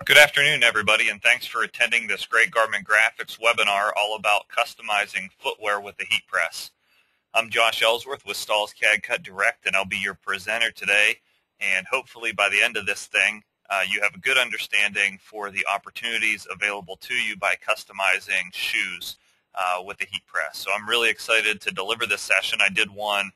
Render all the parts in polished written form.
Good afternoon, everybody, and thanks for attending this Great Garment Graphics webinar all about customizing footwear with the heat press. I'm Josh Ellsworth with Stahl's CAD Cut Direct, and I'll be your presenter today. And hopefully by the end of this thing, you have a good understanding for the opportunities available to you by customizing shoes with the heat press. So I'm really excited to deliver this session. I did one,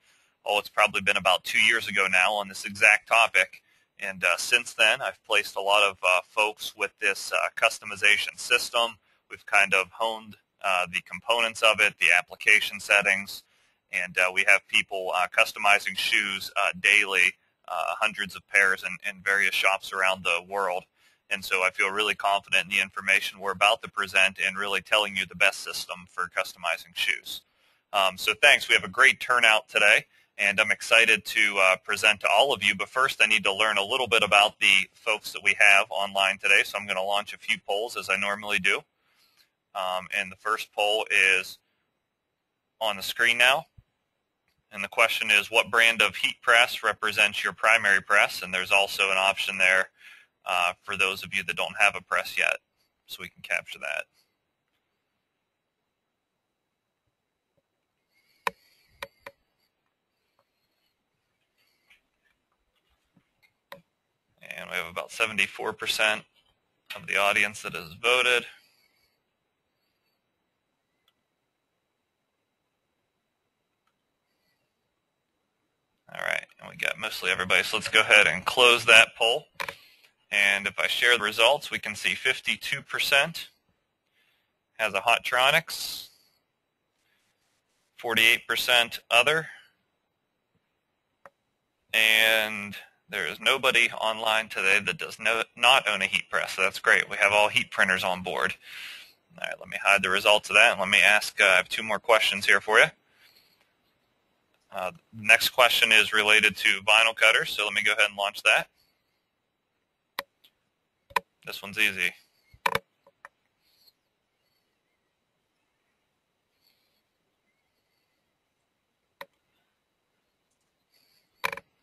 it's probably been about 2 years ago now on this exact topic. And since then, I've placed a lot of folks with this customization system. We've kind of honed the components of it, the application settings, and we have people customizing shoes daily, hundreds of pairs in various shops around the world. And so I feel really confident in the information we're about to present and really telling you the best system for customizing shoes. So thanks. We have a great turnout today. And I'm excited to present to all of you. But first, I need to learn a little bit about the folks that we have online today. So I'm going to launch a few polls as I normally do. And the first poll is on the screen now. And the question is, what brand of heat press represents your primary press? And there's also an option there for those of you that don't have a press yet, so we can capture that. And we have about 74% of the audience that has voted. All right, and we got mostly everybody. So let's go ahead and close that poll. And if I share the results, we can see 52% has a Hottronics, 48% other, and there is nobody online today that does not own a heat press, so that's great. We have all heat printers on board. All right, let me hide the results of that, and let me ask, I have two more questions here for you. The next question is related to vinyl cutters, so let me go ahead and launch that. This one's easy.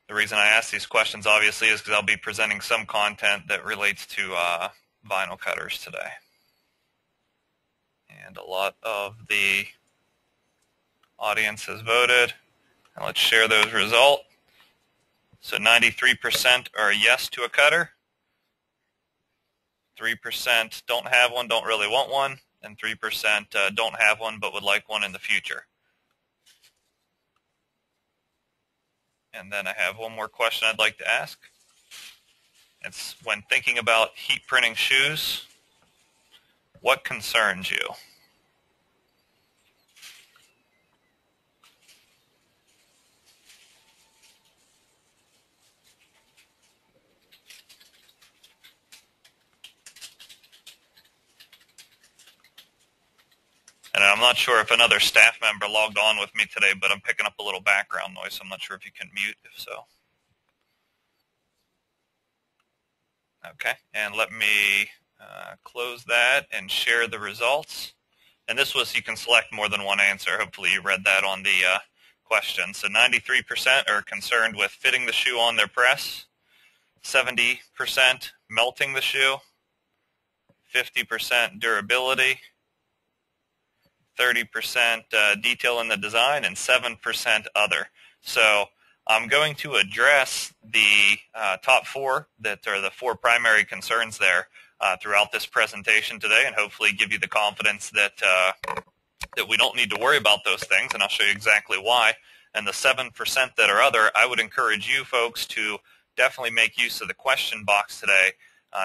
The reason I ask these questions, obviously, is because I'll be presenting some content that relates to vinyl cutters today. And a lot of the audience has voted. And let's share those results. So 93% are a yes to a cutter. 3% don't have one, don't really want one. And 3% don't have one but would like one in the future. And then I have one more question I'd like to ask. It's, when thinking about heat printing shoes, what concerns you? And I'm not sure if another staff member logged on with me today, but I'm picking up a little background noise, so I'm not sure if you can mute, if so. Okay, and let me close that and share the results. And this was, you can select more than one answer. Hopefully you read that on the question. So 93% are concerned with fitting the shoe on their press, 70% melting the shoe, 50% durability, 30% detail in the design, and 7% other. So I'm going to address the top four that are the four primary concerns there throughout this presentation today, and hopefully give you the confidence that that we don't need to worry about those things, and I'll show you exactly why. And the 7% that are other, I would encourage you folks to definitely make use of the question box today.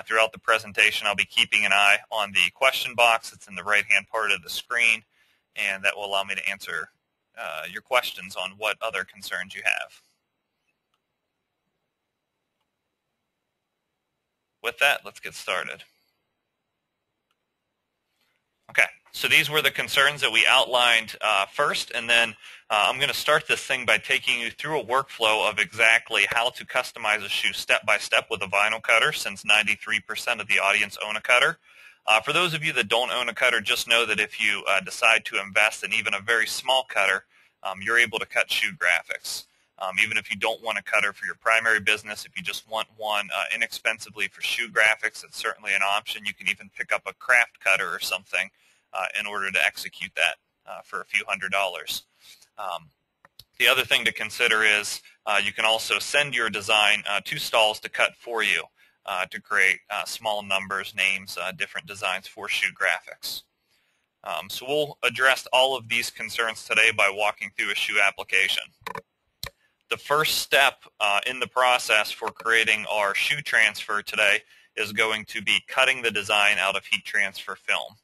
Throughout the presentation, I'll be keeping an eye on the question box. It's in the right-hand part of the screen, and that will allow me to answer your questions on what other concerns you have. With that, let's get started. Okay, so these were the concerns that we outlined first, and then I'm going to start this thing by taking you through a workflow of exactly how to customize a shoe step by step with a vinyl cutter, since 93% of the audience own a cutter. For those of you that don't own a cutter, just know that if you decide to invest in even a very small cutter, you're able to cut shoe graphics. Even if you don't want a cutter for your primary business, if you just want one inexpensively for shoe graphics, it's certainly an option. You can even pick up a craft cutter or something in order to execute that for a few $100s. The other thing to consider is you can also send your design to stalls to cut for you to create small numbers, names, different designs for shoe graphics. So we'll address all of these concerns today by walking through a shoe application. The first step in the process for creating our shoe transfer today is going to be cutting the design out of heat transfer film.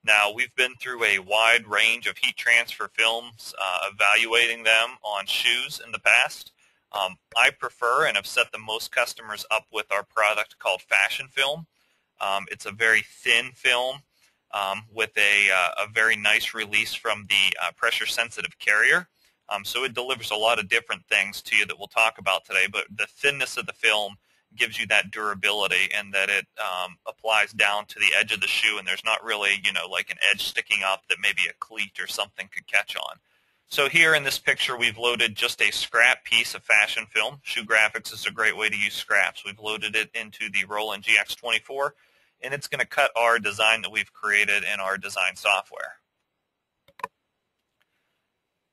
Now, we've been through a wide range of heat transfer films, evaluating them on shoes in the past. I prefer and have set the most customers up with our product called Fashion Film. It's a very thin film with a very nice release from the pressure-sensitive carrier. So it delivers a lot of different things to you that we'll talk about today, but the thinness of the film gives you that durability and that it applies down to the edge of the shoe, and there's not really, like an edge sticking up that maybe a cleat or something could catch on. So here in this picture, we've loaded just a scrap piece of Fashion Film. Shoe Graphics is a great way to use scraps. We've loaded it into the Roland GX24, and it's going to cut our design that we've created in our design software.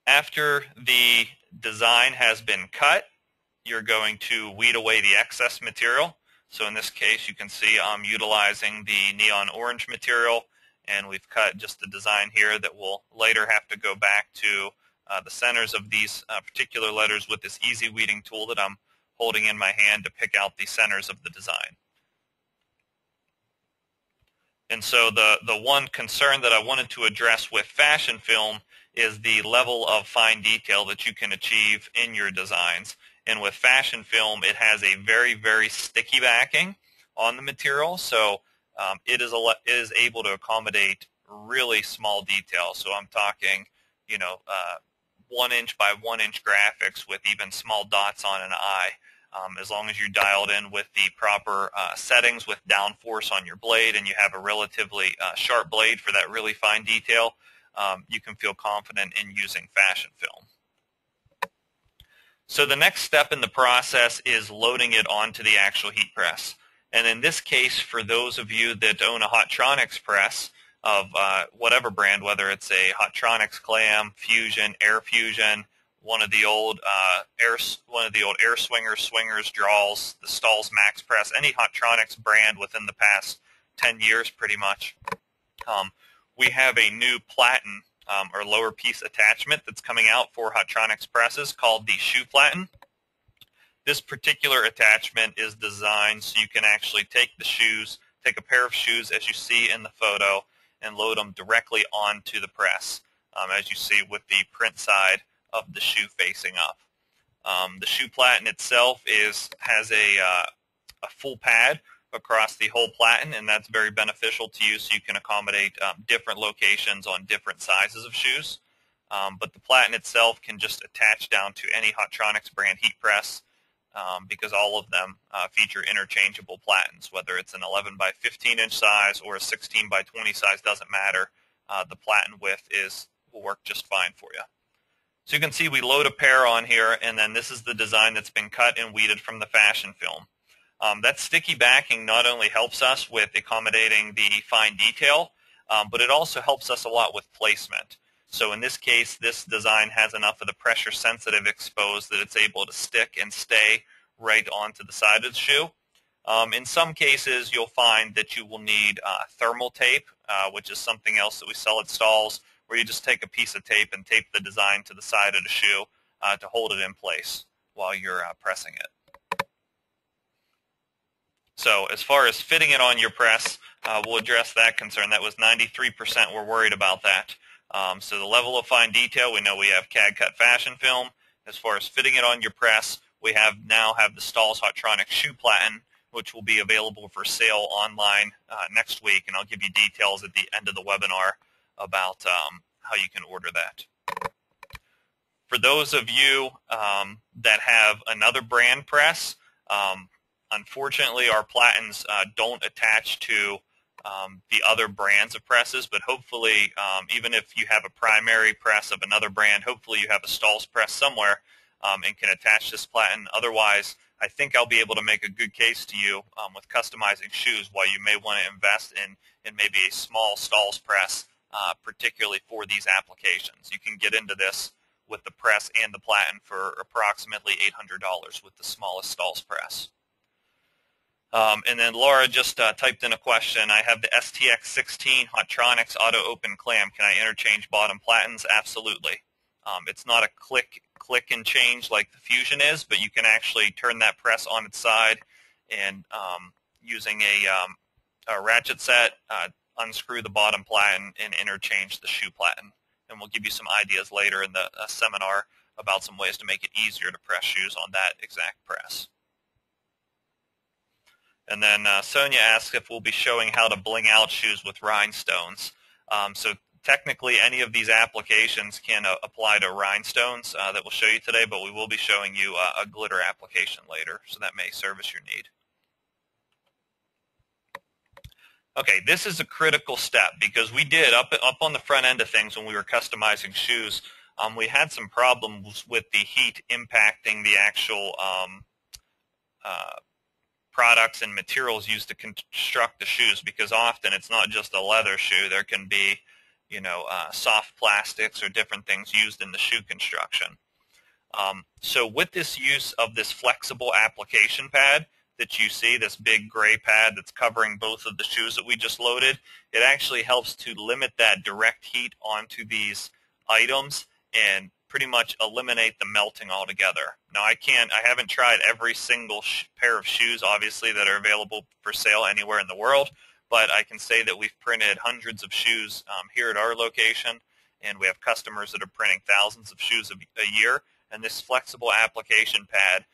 After the design has been cut, you're going to weed away the excess material. So in this case, you can see I'm utilizing the neon orange material, and we've cut just the design here that will later have to go back to the centers of these particular letters with this easy weeding tool that I'm holding in my hand to pick out the centers of the design. And so the one concern that I wanted to address with Fashion Film is the level of fine detail that you can achieve in your designs. And with Fashion Film, it has a very, very sticky backing on the material, so it is able to accommodate really small details. So I'm talking, 1 inch by 1 inch graphics with even small dots on an eye. As long as you're dialed in with the proper settings with downforce on your blade and you have a relatively sharp blade for that really fine detail, you can feel confident in using Fashion Film. So the next step in the process is loading it onto the actual heat press. And in this case, for those of you that own a Hotronix press of whatever brand, whether it's a Hotronix Clam, Fusion, Air Fusion, one of the old Air Swingers, Draws, the Stalls Max Press, any Hotronix brand within the past 10 years pretty much, we have a new platen or lower piece attachment that's coming out for Hotronix presses called the Shoe Platen. This particular attachment is designed so you can actually take a pair of shoes as you see in the photo and load them directly onto the press, as you see with the print side of the shoe facing up. The Shoe Platen itself has a full pad across the whole platen, and that's very beneficial to you so you can accommodate different locations on different sizes of shoes. But the platen itself can just attach down to any Hotronix brand heat press because all of them feature interchangeable platens. Whether it's an 11 by 15 inch size or a 16 by 20 size, doesn't matter. The platen width will work just fine for you. So you can see we load a pair on here, and then this is the design that's been cut and weeded from the Fashion Film. That sticky backing not only helps us with accommodating the fine detail, but it also helps us a lot with placement. So in this case, this design has enough of the pressure sensitive exposed that it's able to stick and stay right onto the side of the shoe. In some cases, you'll find that you will need thermal tape, which is something else that we sell at stalls, where you just take a piece of tape and tape the design to the side of the shoe to hold it in place while you're pressing it. So as far as fitting it on your press, we'll address that concern. That was 93% were worried about that. So the level of fine detail, we know we have CAD cut Fashion Film. As far as fitting it on your press, we now have the Stalls Hotronix Shoe Platen, which will be available for sale online next week, and I'll give you details at the end of the webinar about how you can order that. For those of you that have another brand press, unfortunately our platens don't attach to the other brands of presses, but hopefully even if you have a primary press of another brand, hopefully you have a Stalls press somewhere and can attach this platen. Otherwise, I think I'll be able to make a good case to you with customizing shoes why you may want to invest in maybe a small stalls press, particularly for these applications. You can get into this with the press and the platen for approximately $800 with the smallest stalls press. And then Laura just typed in a question. I have the STX16 Hotronics Auto Open Clam. Can I interchange bottom platens? Absolutely. It's not a click and change like the Fusion is, but you can actually turn that press on its side and using a ratchet set, unscrew the bottom platen and interchange the shoe platen. And we'll give you some ideas later in the seminar about some ways to make it easier to press shoes on that exact press. And then Sonia asks if we'll be showing how to bling out shoes with rhinestones. So technically, any of these applications can apply to rhinestones that we'll show you today, but we will be showing you a glitter application later, so that may service your need. Okay, this is a critical step because we did, up on the front end of things when we were customizing shoes, we had some problems with the heat impacting the actual products and materials used to construct the shoes, because often it's not just a leather shoe. There can be, soft plastics or different things used in the shoe construction. So with this use of this flexible application pad that you see, this big gray pad that's covering both of the shoes that we just loaded, it actually helps to limit that direct heat onto these items and pretty much eliminate the melting altogether. Now I haven't tried every single pair of shoes, obviously, that are available for sale anywhere in the world, but I can say that we've printed hundreds of shoes here at our location, and we have customers that are printing thousands of shoes a year, and this flexible application pad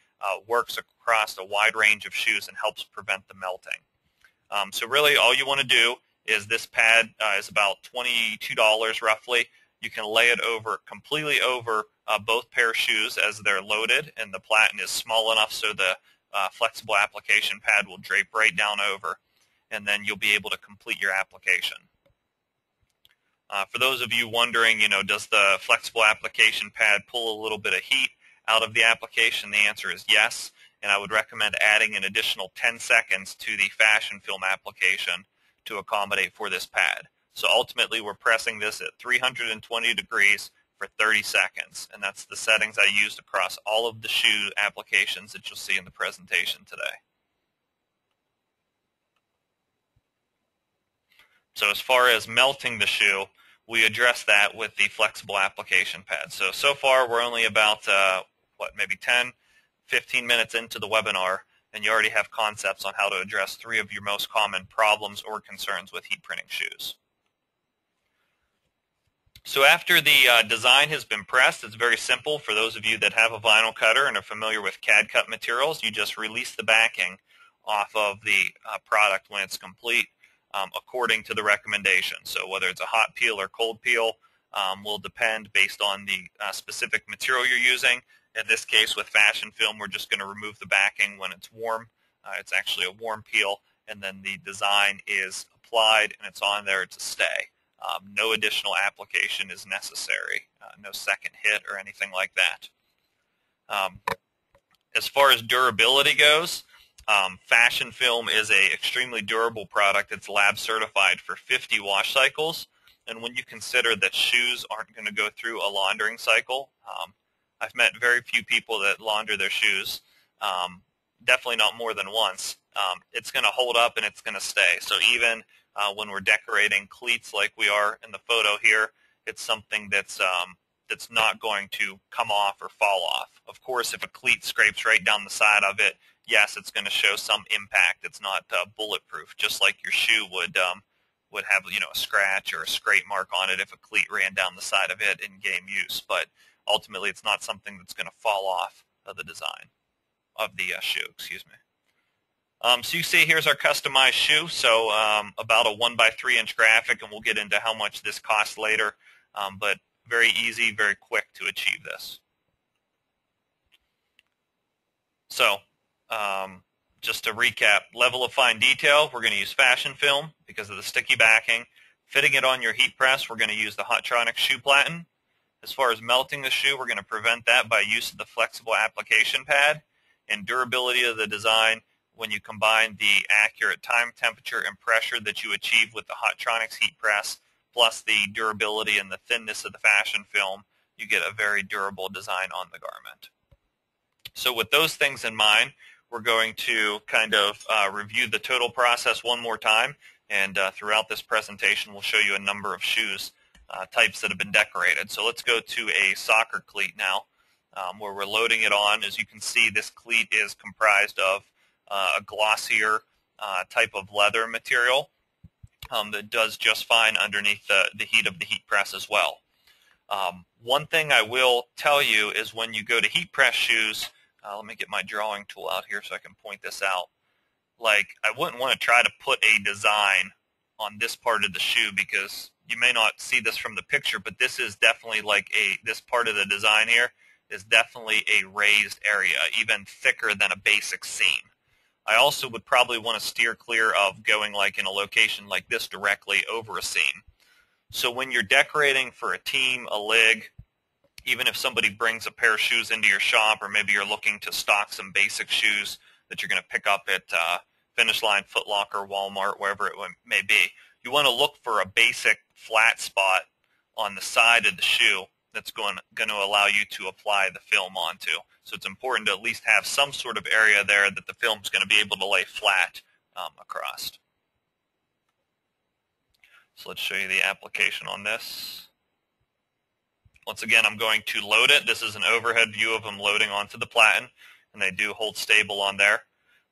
works across a wide range of shoes and helps prevent the melting. So really all you want to do is, this pad is about $22 roughly. You can lay it completely over both pair of shoes as they're loaded, and the platen is small enough so the flexible application pad will drape right down over, and then you'll be able to complete your application. For those of you wondering, does the flexible application pad pull a little bit of heat out of the application? The answer is yes, and I would recommend adding an additional 10 seconds to the fashion film application to accommodate for this pad. So ultimately, we're pressing this at 320 degrees for 30 seconds, and that's the settings I used across all of the shoe applications that you'll see in the presentation today. So as far as melting the shoe, we address that with the flexible application pad. So far, we're only about, maybe 10, 15 minutes into the webinar, and you already have concepts on how to address 3 of your most common problems or concerns with heat printing shoes. So after the design has been pressed, it's very simple. For those of you that have a vinyl cutter and are familiar with CAD cut materials, you just release the backing off of the product when it's complete according to the recommendation. So whether it's a hot peel or cold peel will depend based on the specific material you're using. In this case, with fashion film, we're just going to remove the backing when it's warm. It's actually a warm peel, and then the design is applied and it's on there to stay. No additional application is necessary, no second hit or anything like that. As far as durability goes, fashion film is an extremely durable product. It's lab certified for 50 wash cycles, and when you consider that shoes aren't going to go through a laundering cycle, I've met very few people that launder their shoes, definitely not more than once. It's going to hold up and it's going to stay. So even when we're decorating cleats like we are in the photo here, it's something that's not going to come off or fall off. Of course, if a cleat scrapes right down the side of it, yes, it's going to show some impact. It's not bulletproof, just like your shoe would have a scratch or a scrape mark on it if a cleat ran down the side of it in game use. But ultimately, it's not something that's going to fall off of the design of the shoe. Excuse me. So you see here's our customized shoe, so about a 1x3 inch graphic, and we'll get into how much this costs later, but very easy, very quick to achieve this. So just to recap, level of fine detail, we're going to use fashion film because of the sticky backing. Fitting it on your heat press, we're going to use the Hotronics shoe platen. As far as melting the shoe, we're going to prevent that by use of the flexible application pad. And durability of the design, when you combine the accurate time, temperature, and pressure that you achieve with the Hotronix heat press, plus the durability and the thinness of the fashion film, you get a very durable design on the garment. So with those things in mind, we're going to kind of review the total process one more time, and throughout this presentation we'll show you a number of shoes types that have been decorated. So let's go to a soccer cleat now, where we're loading it on. As you can see, this cleat is comprised of a glossier type of leather material that does just fine underneath the heat of the heat press as well. One thing I will tell you is when you go to heat press shoes, let me get my drawing tool out here so I can point this out. Like, I wouldn't want to try to put a design on this part of the shoe, because you may not see this from the picture, but this is definitely like this part of the design here is definitely a raised area, even thicker than a basic seam. I also would probably want to steer clear of going like in a location like this directly over a seam. So when you're decorating for a team, a league, even if somebody brings a pair of shoes into your shop, or maybe you're looking to stock some basic shoes that you're going to pick up at Finish Line, Foot Locker, Walmart, wherever it may be, you want to look for a basic flat spot on the side of the shoe that's going to allow you to apply the film onto. So it's important to at least have some sort of area there that the film's going to be able to lay flat across. So let's show you the application on this. Once again, I'm going to load it. This is an overhead view of them loading onto the platen, and they do hold stable on there.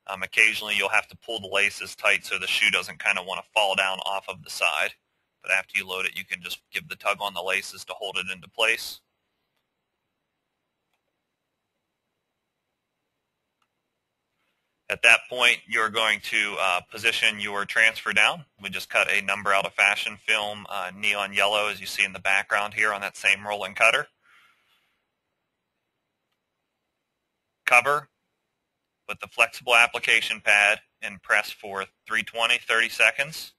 Occasionally you'll have to pull the laces tight so the shoe doesn't kind of want to fall down off of the side. But after you load it, you can just give the tug on the laces to hold it into place. At that point, you're going to position your transfer down. We just cut a number out of fashion film, neon yellow, as you see in the background here on that same rolling cutter. Cover with the flexible application pad and press for 320, 30 seconds.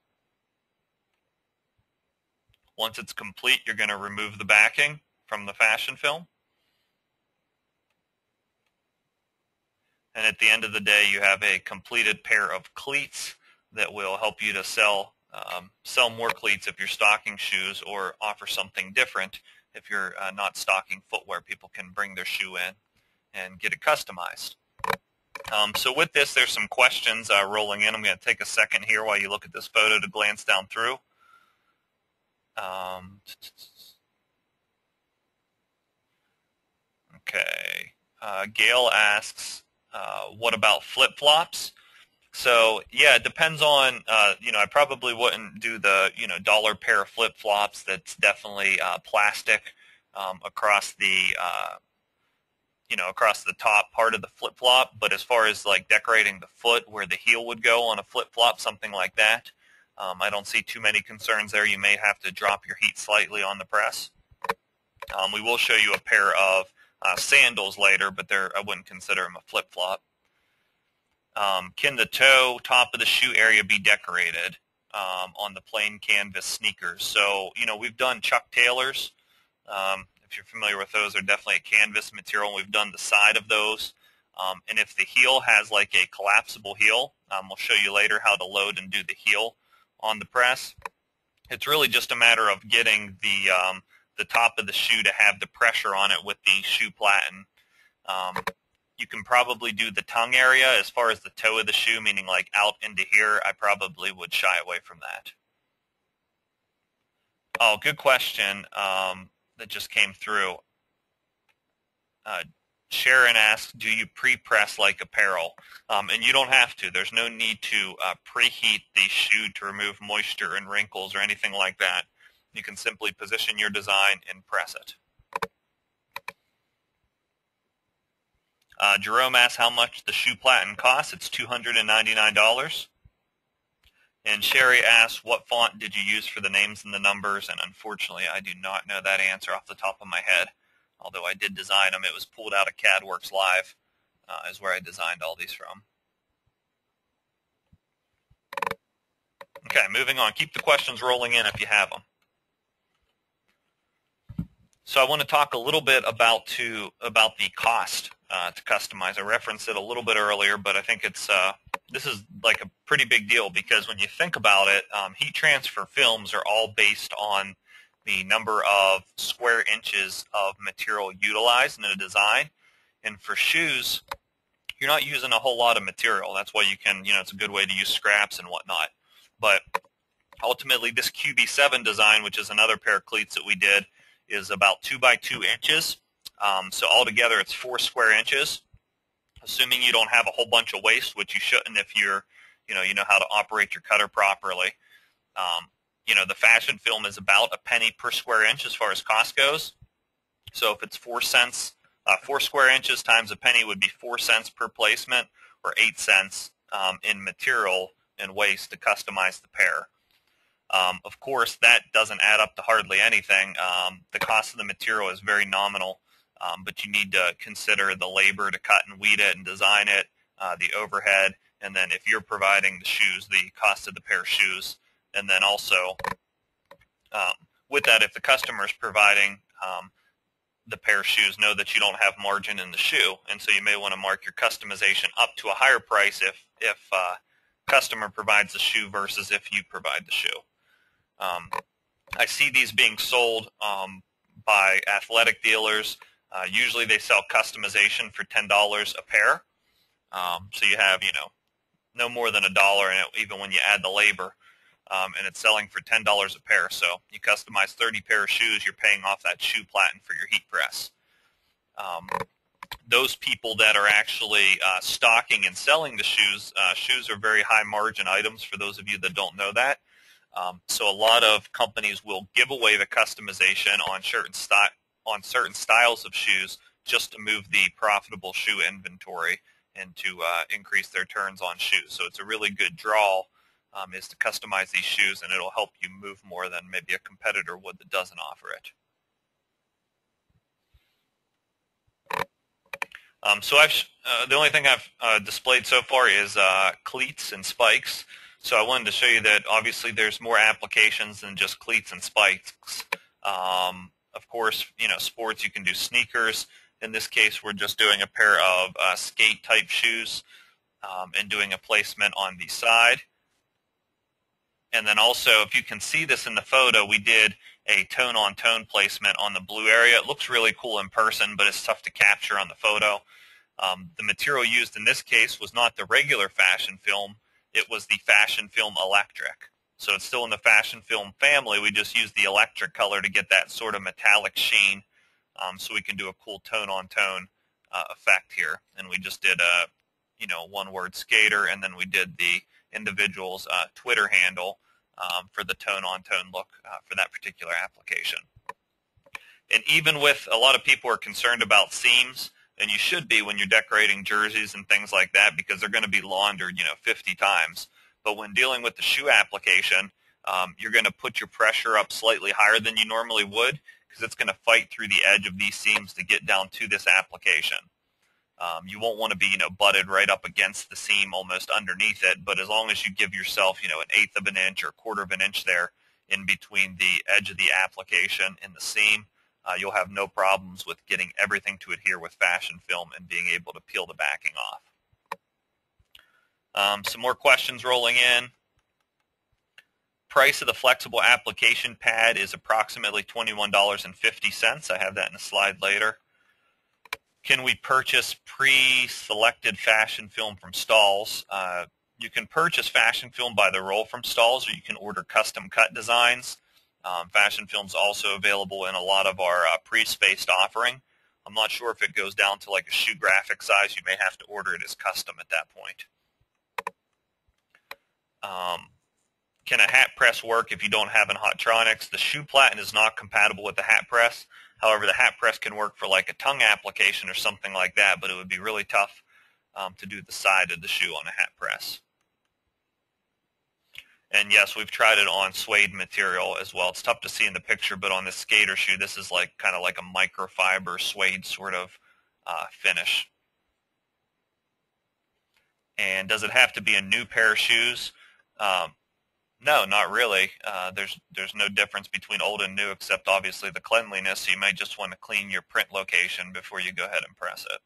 Once it's complete, you're going to remove the backing from the fashion film. And at the end of the day, you have a completed pair of cleats that will help you to sell more cleats if you're stocking shoes, or offer something different if you're not stocking footwear. People can bring their shoe in and get it customized. So with this, there's some questions rolling in. I'm going to take a second here while you look at this photo to glance down through. Okay. Gail asks, what about flip-flops? So yeah, it depends on, I probably wouldn't do the, dollar pair of flip-flops that's definitely plastic across the, across the top part of the flip-flop. But as far as like decorating the foot where the heel would go on a flip-flop, something like that, I don't see too many concerns there. You may have to drop your heat slightly on the press. We will show you a pair of sandals later, but I wouldn't consider them a flip-flop. Can the toe top of the shoe area be decorated on the plain canvas sneakers? So, we've done Chuck Taylors. If you're familiar with those, they're definitely a canvas material. We've done the side of those. And if the heel has like a collapsible heel, we'll show you later how to load and do the heel on the press. It's really just a matter of getting the top of the shoe to have the pressure on it with the shoe platen. You can probably do the tongue area. As far as the toe of the shoe, meaning like out into here, I probably would shy away from that. Oh, good question that just came through. Sharon asks, do you pre-press like apparel? And you don't have to. There's no need to preheat the shoe to remove moisture and wrinkles or anything like that. You can simply position your design and press it. Jerome asks how much the shoe platen costs. It's $299. And Sherry asks, what font did you use for the names and the numbers? And unfortunately, I do not know that answer off the top of my head. Although I did design them. It was pulled out of CADWorks Live is where I designed all these from. Okay, moving on. Keep the questions rolling in if you have them. So I want to talk a little bit about the cost to customize. I referenced it a little bit earlier, but I think this is like a pretty big deal because when you think about it, heat transfer films are all based on the number of square inches of material utilized in a design. And for shoes, you're not using a whole lot of material. That's why you can, it's a good way to use scraps and whatnot. But ultimately, this QB7 design, which is another pair of cleats that we did, is about 2 by 2 inches. So altogether, it's 4 square inches. Assuming you don't have a whole bunch of waste, which you shouldn't if you know how to operate your cutter properly. The fashion film is about a penny per square inch as far as cost goes. So if it's 4 cents, 4 square inches times a penny would be 4 cents per placement, or 8 cents in material and waste to customize the pair. Of course, that doesn't add up to hardly anything. The cost of the material is very nominal, but you need to consider the labor to cut and weed it and design it, the overhead, and then if you're providing the shoes, the cost of the pair of shoes. And then also, with that, if the customer is providing the pair of shoes, know that you don't have margin in the shoe, and so you may want to mark your customization up to a higher price if customer provides the shoe versus if you provide the shoe. I see these being sold by athletic dealers. Usually they sell customization for $10 a pair. So you have, no more than $1 in it, even when you add the labor. And it's selling for $10 a pair. So you customize 30 pair of shoes, you're paying off that shoe platen for your heat press. Those people that are actually stocking and selling the shoes, shoes are very high margin items for those of you that don't know that. So a lot of companies will give away the customization on certain styles of shoes just to move the profitable shoe inventory and to increase their turns on shoes. So it's a really good draw is to customize these shoes, and it'll help you move more than maybe a competitor would that doesn't offer it. So the only thing I've displayed so far is cleats and spikes. So I wanted to show you that obviously there's more applications than just cleats and spikes. Of course, sports, you can do sneakers. In this case, we're just doing a pair of skate type shoes and doing a placement on the side. And then also, if you can see this in the photo, we did a tone-on-tone placement on the blue area. It looks really cool in person, but it's tough to capture on the photo. The material used in this case was not the regular fashion film. It was the fashion film electric. So it's still in the fashion film family. We just used the electric color to get that sort of metallic sheen so we can do a cool tone-on-tone effect here. And we just did a one-word skater, and then we did the individual's Twitter handle for the tone-on-tone look for that particular application. And even with a lot of people are concerned about seams, and you should be when you're decorating jerseys and things like that because they're going to be laundered 50 times. But when dealing with the shoe application, you're going to put your pressure up slightly higher than you normally would because it's going to fight through the edge of these seams to get down to this application. You won't want to be, butted right up against the seam almost underneath it, but as long as you give yourself, an 1/8 of an inch or 1/4 of an inch there in between the edge of the application and the seam, you'll have no problems with getting everything to adhere with fashion film and being able to peel the backing off. Some more questions rolling in. Price of the flexible application pad is approximately $21.50. I have that in a slide later. Can we purchase pre-selected fashion film from stalls? You can purchase fashion film by the roll from stalls, or you can order custom cut designs. Fashion film's also available in a lot of our pre-spaced offering. I'm not sure if it goes down to like a shoe graphic size. You may have to order it as custom at that point. Can a hat press work if you don't have an Hotronics? The shoe platen is not compatible with the hat press. However, the hat press can work for like a tongue application or something like that, but it would be really tough to do the side of the shoe on a hat press. And yes, we've tried it on suede material as well. It's tough to see in the picture, but on this skater shoe, this is like kind of like a microfiber suede sort of finish. And does it have to be a new pair of shoes? No, not really. There's no difference between old and new except obviously the cleanliness. So you might just want to clean your print location before you go ahead and press it.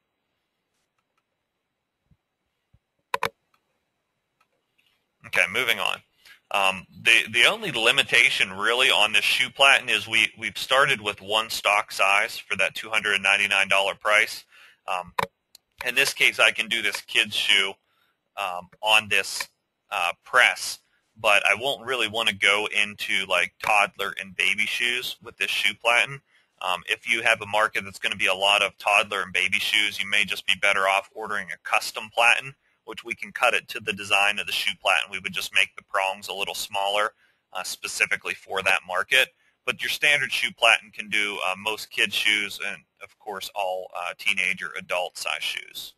Okay, moving on. The only limitation really on this shoe platen is we've started with one stock size for that $299 price. Um, in this case, I can do this kid's shoe on this press, but I won't really want to go into like toddler and baby shoes with this shoe platen. If you have a market that's going to be a lot of toddler and baby shoes, you may just be better off ordering a custom platen, which we can cut it to the design of the shoe platen. We would just make the prongs a little smaller specifically for that market. But your standard shoe platen can do most kids' shoes and, of course, all teenager adult size shoes.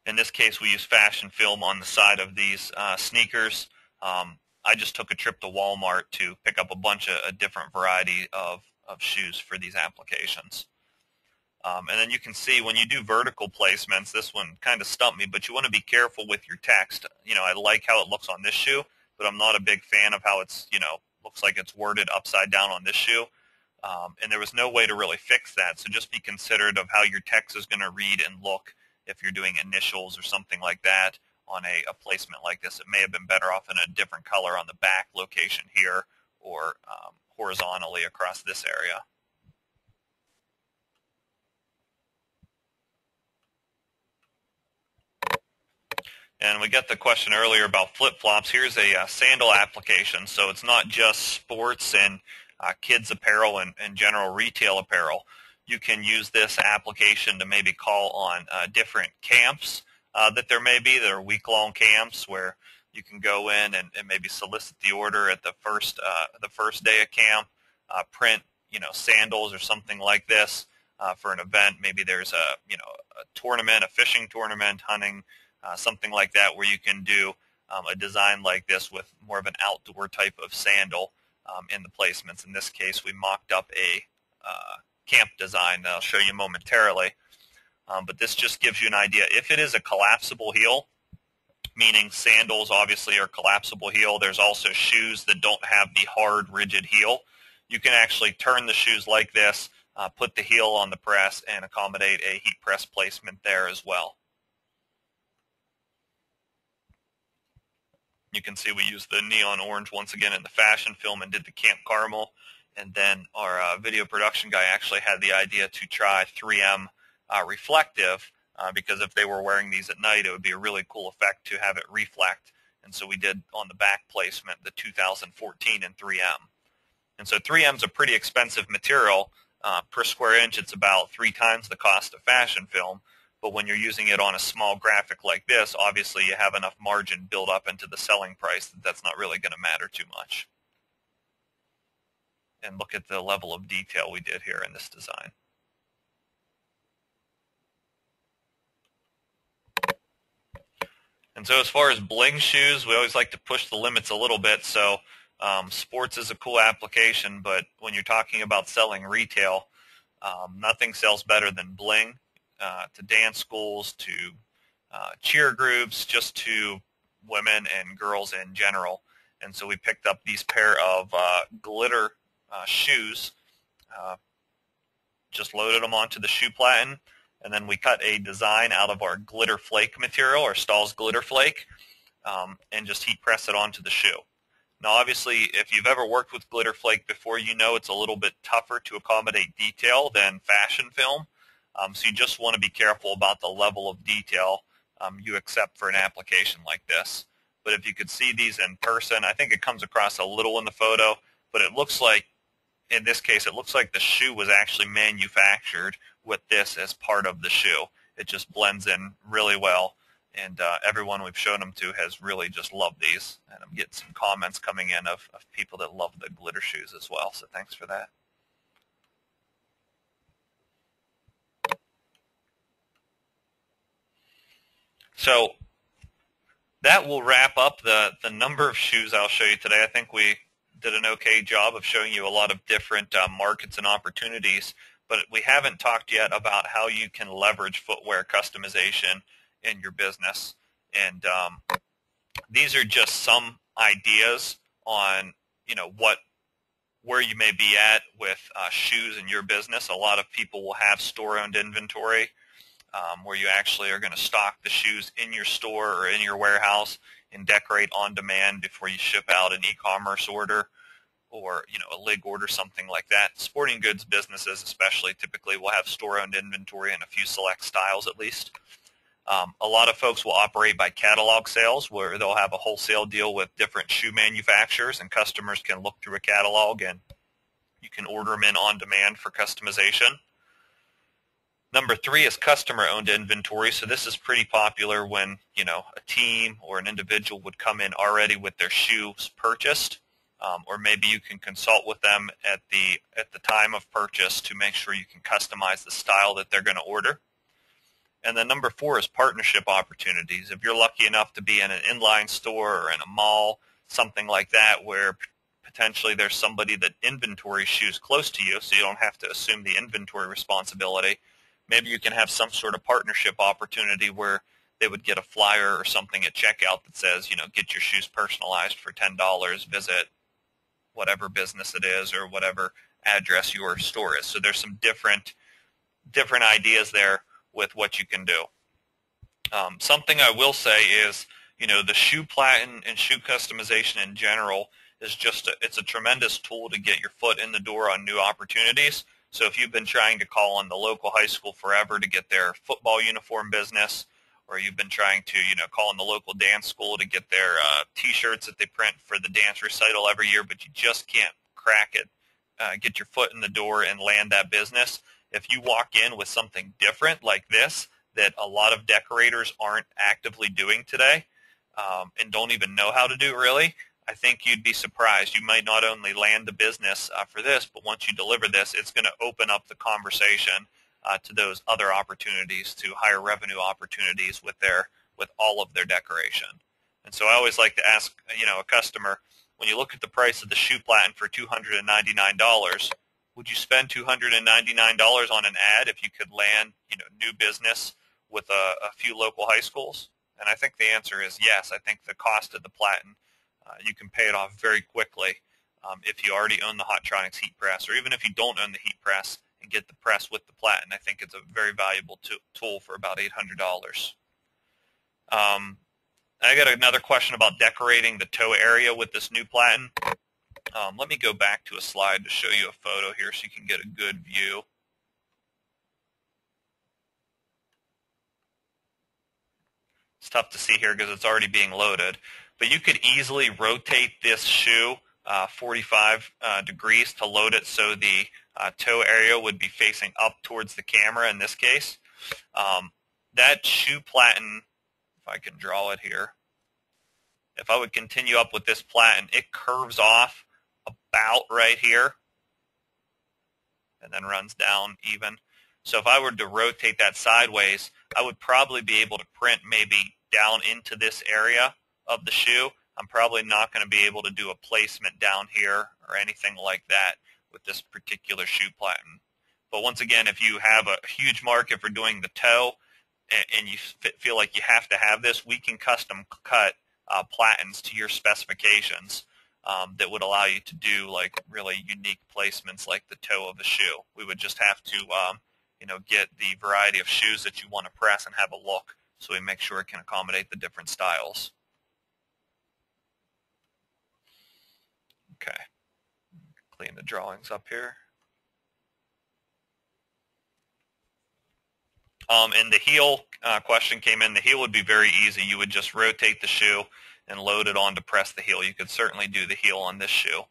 In this case, we use fashion film on the side of these sneakers. I just took a trip to Walmart to pick up a bunch of a different variety of shoes for these applications. And then you can see when you do vertical placements, this one kind of stumped me, but you want to be careful with your text. You know, I like how it looks on this shoe, but I'm not a big fan of how it's, looks like it's worded upside down on this shoe. And there was no way to really fix that. So just be considerate of how your text is going to read and look if you're doing initials or something like that on a placement like this. It may have been better off in a different color on the back location here or horizontally across this area. And we got the question earlier about flip-flops. Here's a sandal application. So it's not just sports and kids apparel and general retail apparel. You can use this application to maybe call on different camps that there may be. There are week-long camps where you can go in and maybe solicit the order at the first day of camp, print sandals or something like this for an event. Maybe there's a tournament, a fishing tournament, hunting, something like that, where you can do a design like this with more of an outdoor type of sandal in the placements. In this case, we mocked up a camp design that I'll show you momentarily. But this just gives you an idea. If it is a collapsible heel, meaning sandals obviously are collapsible heel, there's also shoes that don't have the hard, rigid heel. You can actually turn the shoes like this, put the heel on the press, and accommodate a heat press placement there as well. You can see we used the neon orange once again in the fashion film and did the Camp Caramel. And then our video production guy actually had the idea to try 3M reflective because if they were wearing these at night, it would be a really cool effect to have it reflect. And so we did on the back placement the 2014 in 3M. And so 3M is a pretty expensive material. Per square inch, it's about 3 times the cost of fashion film. But when you're using it on a small graphic like this, obviously you have enough margin built up into the selling price that that's not really going to matter too much. And look at the level of detail we did here in this design. And so as far as bling shoes, we always like to push the limits a little bit. So sports is a cool application, but when you're talking about selling retail, nothing sells better than bling. To dance schools, to cheer groups, just to women and girls in general. And so we picked up these pair of glitter shoes, just loaded them onto the shoe platen, and then we cut a design out of our glitter flake material, our Stahl's glitter flake, and just heat press it onto the shoe. Now obviously if you've ever worked with glitter flake before, you know it's a little bit tougher to accommodate detail than fashion film. So you just want to be careful about the level of detail you accept for an application like this. But if you could see these in person, I think it comes across a little in the photo, but it looks like, in this case, it looks like the shoe was actually manufactured with this as part of the shoe. It just blends in really well, and everyone we've shown them to has really just loved these. And I'm getting some comments coming in of people that love the glitter shoes as well, so thanks for that. So that will wrap up the number of shoes I'll show you today. I think we did an okay job of showing you a lot of different markets and opportunities, but we haven't talked yet about how you can leverage footwear customization in your business. And These are just some ideas on, where you may be at with shoes in your business. A lot of people will have store-owned inventory, where you actually are going to stock the shoes in your store or in your warehouse and decorate on demand before you ship out an e-commerce order, or a lig order, something like that. Sporting goods businesses especially typically will have store-owned inventory in a few select styles at least. A lot of folks will operate by catalog sales, where they'll have a wholesale deal with different shoe manufacturers, and customers can look through a catalog and you can order them in on demand for customization. Number 3 is customer-owned inventory. So this is pretty popular when a team or an individual would come in already with their shoes purchased, or maybe you can consult with them at the time of purchase to make sure you can customize the style that they're going to order. And then number 4 is partnership opportunities. If you're lucky enough to be in an inline store or in a mall, something like that, where potentially there's somebody that inventories shoes close to you, so you don't have to assume the inventory responsibility, maybe you can have some sort of partnership opportunity where they would get a flyer or something at checkout that says, get your shoes personalized for $10, visit whatever business it is or whatever address your store is. So there's some different ideas there with what you can do. Something I will say is, the shoe platen and shoe customization in general is it's a tremendous tool to get your foot in the door on new opportunities. So if you've been trying to call on the local high school forever to get their football uniform business, or you've been trying to, call on the local dance school to get their T-shirts that they print for the dance recital every year, but you just can't crack it, get your foot in the door and land that business. If you walk in with something different like this that a lot of decorators aren't actively doing today, and don't even know how to do really, I think you'd be surprised. You might not only land the business for this, but once you deliver this, it's going to open up the conversation to those other opportunities, to higher revenue opportunities with all of their decoration. And so I always like to ask, a customer, when you look at the price of the shoe platen for $299, would you spend $299 on an ad if you could land, new business with a few local high schools? And I think the answer is yes. I think the cost of the platen, you can pay it off very quickly if you already own the Hottronics heat press, or even if you don't own the heat press and get the press with the platen. I think it's a very valuable tool for about $800. I got another question about decorating the toe area with this new platen. Let me go back to a slide to show you a photo here so you can get a good view. It's tough to see here because it's already being loaded, but you could easily rotate this shoe 45 degrees to load it so the toe area would be facing up towards the camera in this case. That shoe platen, if I can draw it here, if I would continue up with this platen, it curves off about right here and then runs down even. So if I were to rotate that sideways, I would probably be able to print maybe down into this area of the shoe. I'm probably not going to be able to do a placement down here or anything like that with this particular shoe platen. But once again, if you have a huge market for doing the toe and you feel like you have to have this, we can custom cut platens to your specifications that would allow you to do like really unique placements like the toe of a shoe. We would just have to get the variety of shoes that you want to press and have a look, so we make sure it can accommodate the different styles. Okay, clean the drawings up here. And the heel question came in. The heel would be very easy. You would just rotate the shoe and load it on to press the heel. You could certainly do the heel on this shoe.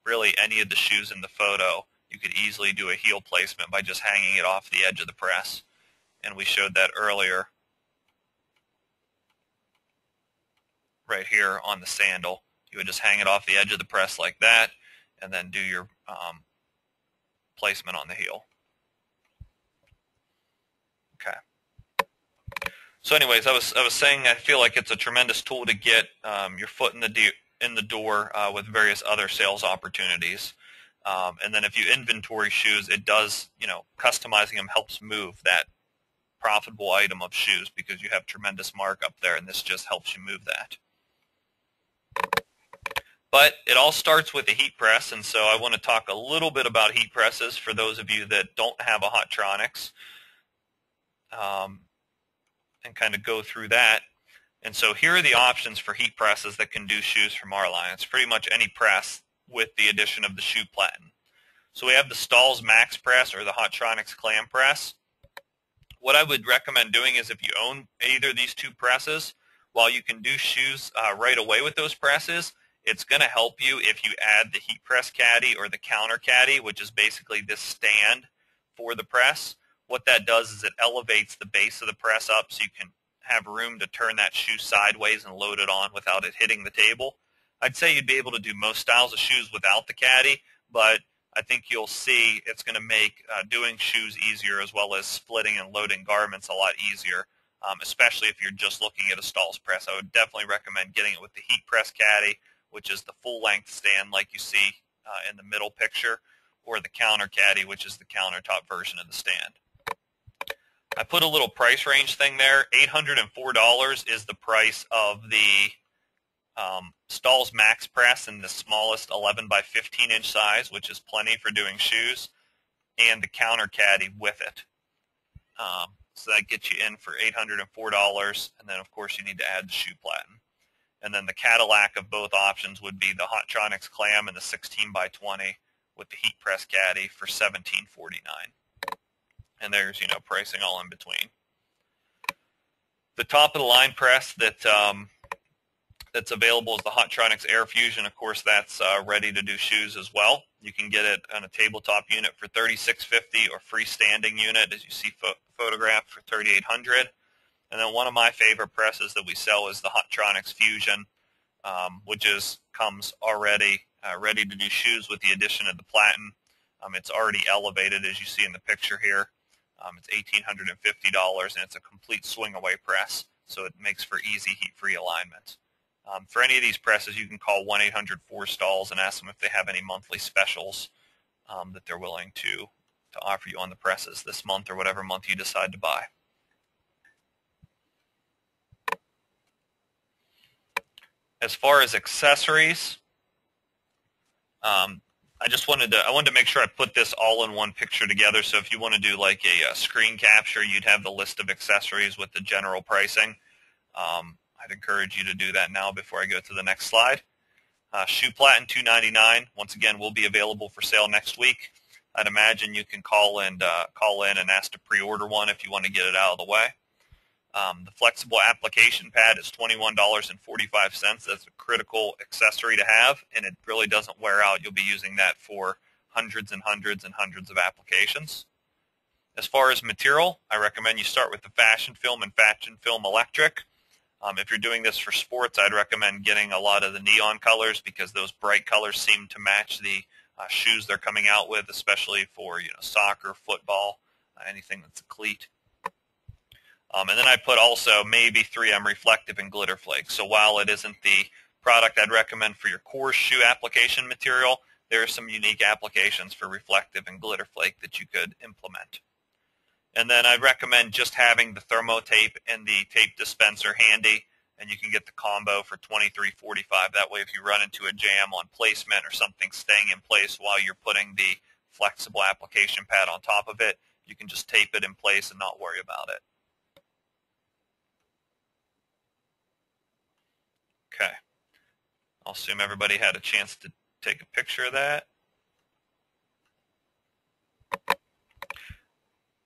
Really, any of the shoes in the photo, you could easily do a heel placement by just hanging it off the edge of the press. And we showed that earlier right here on the sandal. You would just hang it off the edge of the press like that and then do your placement on the heel. Okay. So anyways, I was saying I feel like it's a tremendous tool to get your foot in the door with various other sales opportunities. And then if you inventory shoes, it does, customizing them helps move that profitable item of shoes because you have tremendous markup there, and this just helps you move that. But it all starts with the heat press, and so I want to talk a little bit about heat presses for those of you that don't have a Hotronix, and kind of go through that. And so here are the options for heat presses that can do shoes from our line. It's pretty much any press with the addition of the shoe platen. So we have the Stahls Max Press or the Hotronix Clam Press. What I would recommend doing is if you own either of these two presses, while you can do shoes right away with those presses, it's going to help you if you add the heat press caddy or the counter caddy, which is basically this stand for the press. What that does is it elevates the base of the press up so you can have room to turn that shoe sideways and load it on without it hitting the table. I'd say you'd be able to do most styles of shoes without the caddy, but I think you'll see it's going to make doing shoes easier as well as splitting and loading garments a lot easier, especially if you're just looking at a Stahls press. I would definitely recommend getting it with the heat press caddy, which is the full-length stand like you see in the middle picture, or the counter caddy, which is the countertop version of the stand. I put a little price range thing there. $804 is the price of the Stahls Max Press in the smallest 11 by 15 inch size, which is plenty for doing shoes, and the counter caddy with it. So that gets you in for $804, and then of course you need to add the shoe platen. And then the Cadillac of both options would be the Hotronix Clam and the 16 by 20 with the heat press caddy for $1749. And there's, pricing all in between. The top of the line press that's available is the Hotronix Air Fusion. Of course, that's ready to do shoes as well. You can get it on a tabletop unit for $3650 or freestanding unit, as you see photographed, for $3800. And then one of my favorite presses that we sell is the Hotronix Fusion, which comes already ready to do shoes with the addition of the platen. It's already elevated, as you see in the picture here. It's $1,850, and it's a complete swing-away press, so it makes for easy heat-free alignment. For any of these presses, you can call 1-800-4STAHLS and ask them if they have any monthly specials that they're willing to offer you on the presses this month or whatever month you decide to buy. As far as accessories, I wanted to make sure I put this all in one picture together. So if you want to do like a screen capture, you'd have the list of accessories with the general pricing. I'd encourage you to do that now before I go to the next slide. Shoe platen, $299. Once again, will be available for sale next week. I'd imagine you can call in and ask to pre-order one if you want to get it out of the way. The flexible application pad is $21.45. That's a critical accessory to have, and it really doesn't wear out. You'll be using that for hundreds and hundreds and hundreds of applications. As far as material, I recommend you start with the Fashion Film and Fashion Film Electric. If you're doing this for sports, I'd recommend getting a lot of the neon colors because those bright colors seem to match the shoes they're coming out with, especially for soccer, football, anything that's a cleat. And then I put also maybe 3M Reflective and Glitter Flake. So while it isn't the product I'd recommend for your core shoe application material, there are some unique applications for Reflective and Glitter Flake that you could implement. And then I'd recommend just having the thermo tape and the tape dispenser handy, and you can get the combo for $23.45. That way if you run into a jam on placement or something staying in place while you're putting the flexible application pad on top of it, you can just tape it in place and not worry about it. Okay, I'll assume everybody had a chance to take a picture of that.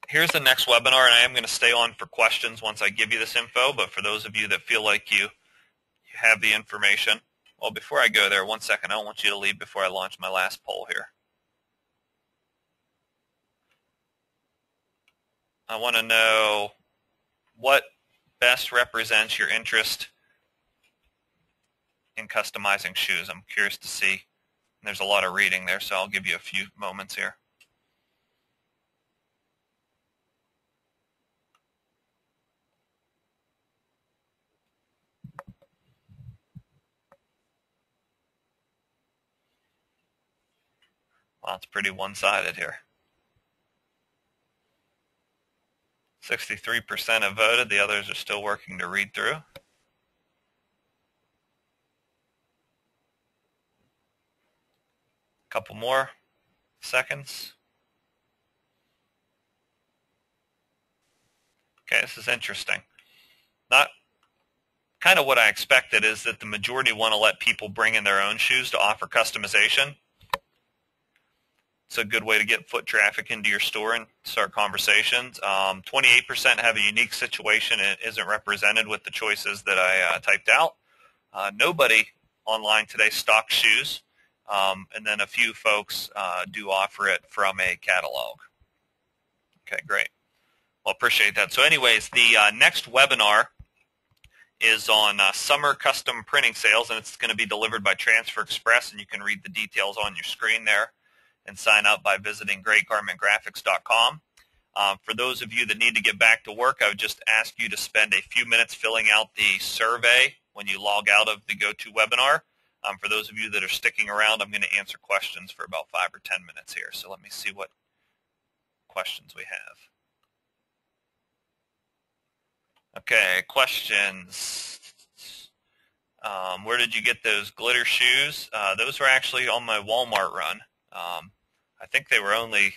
Here's the next webinar, and I am going to stay on for questions once I give you this info, but for those of you that feel like you have the information, well, before I go there, 1 second, I don't want you to leave before I launch my last poll here. I want to know what best represents your interest in customizing shoes. I'm curious to see. There's a lot of reading there, so I'll give you a few moments here. Well, it's pretty one-sided here. 63% have voted. The others are still working to read through. Couple more seconds. Okay, this is interesting. Not kind of what I expected is that the majority want to let people bring in their own shoes to offer customization. It's a good way to get foot traffic into your store and start conversations. 28% have a unique situation and isn't represented with the choices that I typed out. Nobody online today stocks shoes, and then a few folks do offer it from a catalog. Okay, great. Well, appreciate that. So anyways, the next webinar is on summer custom printing sales, and it's going to be delivered by Transfer Express, and you can read the details on your screen there and sign up by visiting greatgarmentgraphics.com. For those of you that need to get back to work, I would just ask you to spend a few minutes filling out the survey when you log out of the GoToWebinar. For those of you that are sticking around, I'm going to answer questions for about 5 or 10 minutes here. So let me see what questions we have. Okay, questions. Where did you get those glitter shoes? Those were actually on my Walmart run. I think they were only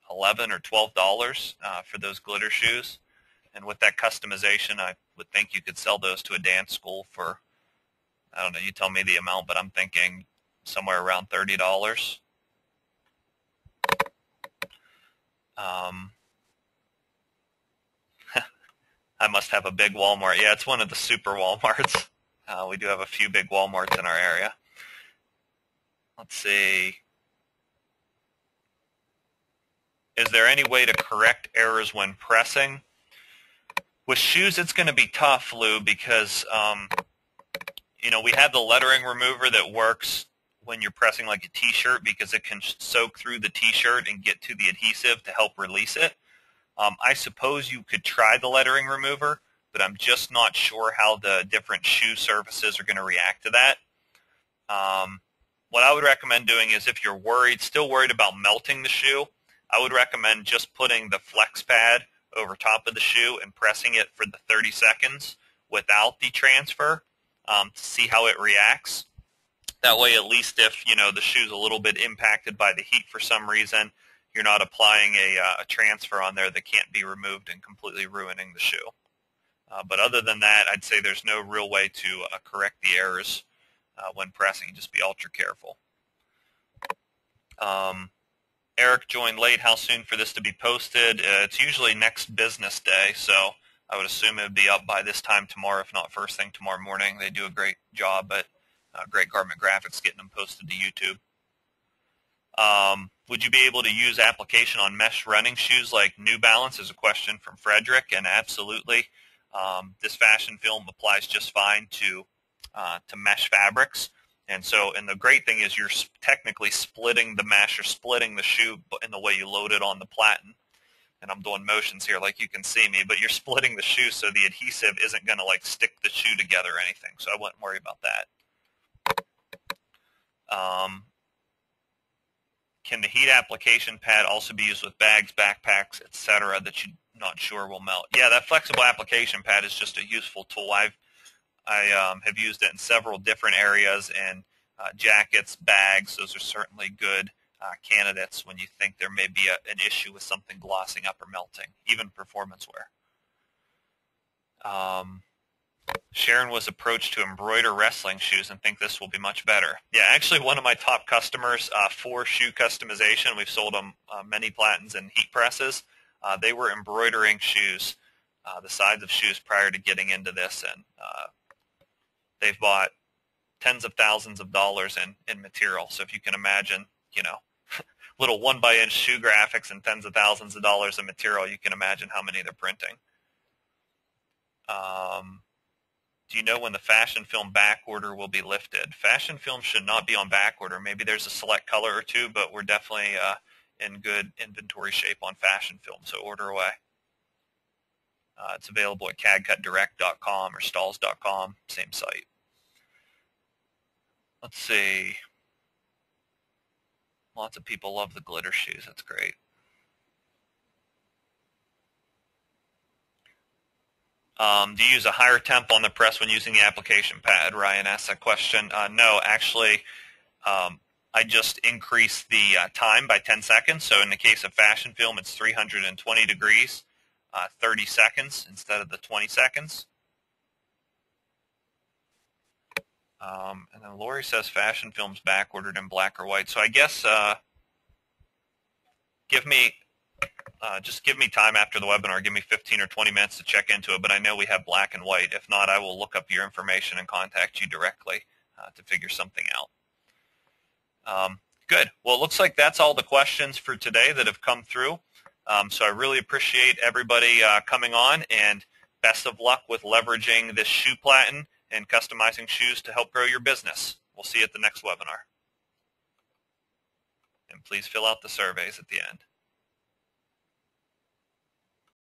$11 or $12 for those glitter shoes. And with that customization, I would think you could sell those to a dance school for, I don't know, you tell me the amount, but I'm thinking somewhere around $30. I must have a big Walmart. Yeah, it's one of the super Walmarts. We do have a few big Walmarts in our area. Let's see. Is there any way to correct errors when pressing? With shoes, it's going to be tough, Lou, because we have the lettering remover that works when you're pressing like a T-shirt because it can soak through the T-shirt and get to the adhesive to help release it. I suppose you could try the lettering remover, but I'm just not sure how the different shoe surfaces are going to react to that. What I would recommend doing is if you're still worried about melting the shoe, I would recommend just putting the flex pad over top of the shoe and pressing it for the 30 seconds without the transfer to see how it reacts. That way, at least if the shoe's a little bit impacted by the heat for some reason, you're not applying a transfer on there that can't be removed and completely ruining the shoe. But other than that, I'd say there's no real way to correct the errors when pressing. Just be ultra careful. Eric joined late. How soon for this to be posted? It's usually next business day, so I would assume it would be up by this time tomorrow, if not first thing tomorrow morning. They do a great job at Great Garment Graphics getting them posted to YouTube. Would you be able to use application on mesh running shoes like New Balance is a question from Frederick, and absolutely. This fashion film applies just fine to mesh fabrics. And the great thing is you're technically splitting the mesh or splitting the shoe in the way you load it on the platen. And I'm doing motions here like you can see me, but you're splitting the shoe so the adhesive isn't going to like stick the shoe together or anything. So I wouldn't worry about that. Can the heat application pad also be used with bags, backpacks, etc. that you're not sure will melt? Yeah, that flexible application pad is just a useful tool. I have used it in several different areas, and jackets, bags, those are certainly good candidates when you think there may be an issue with something glossing up or melting, even performance wear. Sharon was approached to embroider wrestling shoes and think this will be much better. Yeah, actually one of my top customers for shoe customization, we've sold them many platens and heat presses. They were embroidering shoes, the sides of shoes prior to getting into this, and they've bought tens of thousands of dollars in material. So if you can imagine, little 1-by-inch shoe graphics and tens of thousands of dollars in material, you can imagine how many they're printing. Do you know when the fashion film back order will be lifted? Fashion film should not be on back order. Maybe there's a select color or two, but we're definitely in good inventory shape on fashion film, so order away. It's available at cadcutdirect.com or stalls.com, same site. Let's see. Lots of people love the glitter shoes. That's great. Do you use a higher temp on the press when using the application pad? Ryan asked that question. No, actually, I just increase the time by 10 seconds. So in the case of fashion film, it's 320 degrees, 30 seconds instead of the 20 seconds. And then Lori says fashion film's back ordered in black or white. So I guess just give me time after the webinar. Give me 15 or 20 minutes to check into it. But I know we have black and white. If not, I will look up your information and contact you directly to figure something out. Good. Well, it looks like that's all the questions for today that have come through. So I really appreciate everybody coming on, and best of luck with leveraging this shoe platen and customizing shoes to help grow your business. We'll see you at the next webinar. And please fill out the surveys at the end.